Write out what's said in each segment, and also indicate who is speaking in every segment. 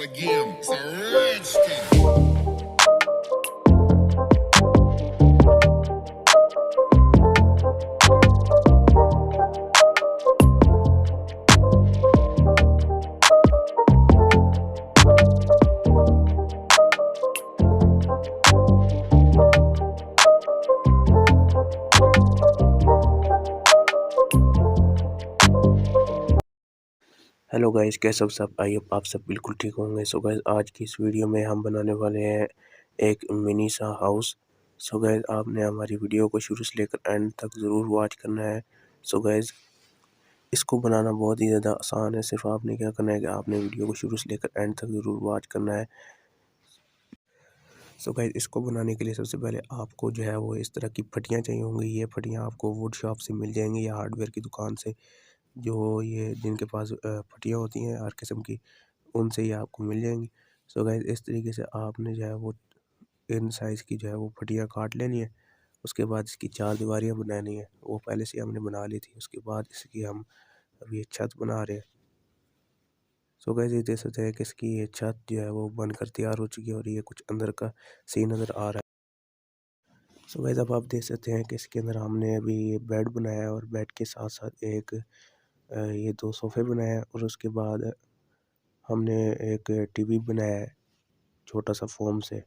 Speaker 1: again. It's a rich thing.
Speaker 2: Hello guys, कैसे हो सब? आई होप आप सब बिल्कुल ठीक होंगे। सो गाइस, आज की इस वीडियो में हम बनाने वाले हैं एक मिनी सा हाउस। सो गाइस, आपने हमारी वीडियो को शुरू से लेकर एंड तक ज़रूर वॉच करना है। सो गाइस, इसको बनाना बहुत ही ज़्यादा आसान है। सिर्फ आपने क्या करना है कि आपने वीडियो को शुरू से लेकर एंड तक ज़रूर वॉच करना है। सो गाइस, इसको बनाने के लिए सबसे पहले आपको जो है वो इस तरह की फटियाँ चाहिए होंगी। ये फटियाँ आपको वुड शॉप से मिल जाएंगी या हार्डवेयर की दुकान से, जो ये जिनके पास फटियाँ होती हैं हर किस्म की, उनसे ही आपको मिल जाएंगी। सो गाइस, इस तरीके से आपने जो है वो इन साइज़ की जो है वो फटियाँ काट लेनी है। उसके बाद इसकी 4 दीवारियाँ बनानी है, वो पहले से हमने बना ली थी। उसके बाद इसकी हम अभी छत बना रहे हैं। सो गाइस, ये देख सकते हैं कि इसकी ये छत जो है वो बनकर तैयार हो चुकी है और ये कुछ अंदर का सीन नज़र आ रहा है। सो गाइस, अब आप देख सकते हैं कि इसके अंदर हमने अभी ये बेड बनाया है और बेड के साथ साथ एक ये 2 सोफ़े बनाए हैं और उसके बाद हमने एक टीवी बनाया है छोटा सा फोम से।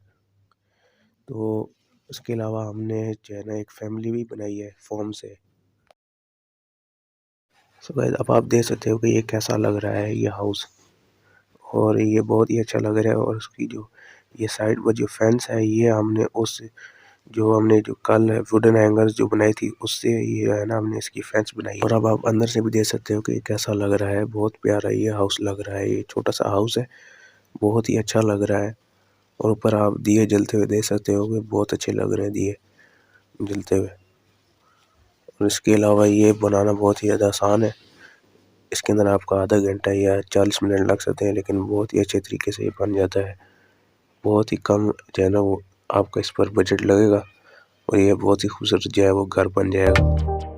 Speaker 2: तो उसके अलावा हमने जो है ना एक फैमिली भी बनाई है फोम से। सो गाइस, अब आप देख सकते हो कि ये कैसा लग रहा है ये हाउस, और ये बहुत ही अच्छा लग रहा है। और उसकी जो ये साइड पर जो फेंस है, ये हमने जो कल वुडन हैंगर्स जो बनाई थी उससे ये है ना हमने इसकी फेंस बनाई। और अब आप अंदर से भी देख सकते हो कि ये कैसा लग रहा है। बहुत प्यारा ये हाउस लग रहा है। ये छोटा सा हाउस है, बहुत ही अच्छा लग रहा है। और ऊपर आप दिए जलते हुए देख सकते हो कि बहुत अच्छे लग रहे हैं दिए जलते हुए। और इसके अलावा ये बनाना बहुत ही ज़्यादा आसान है। इसके अंदर आपका आधा घंटा या 40 मिनट लग सकते हैं, लेकिन बहुत ही अच्छे तरीके से ये बन जाता है। बहुत ही कम जो है ना वो आपका इस पर बजट लगेगा और ये बहुत ही खूबसूरत जो है वो घर बन जाएगा।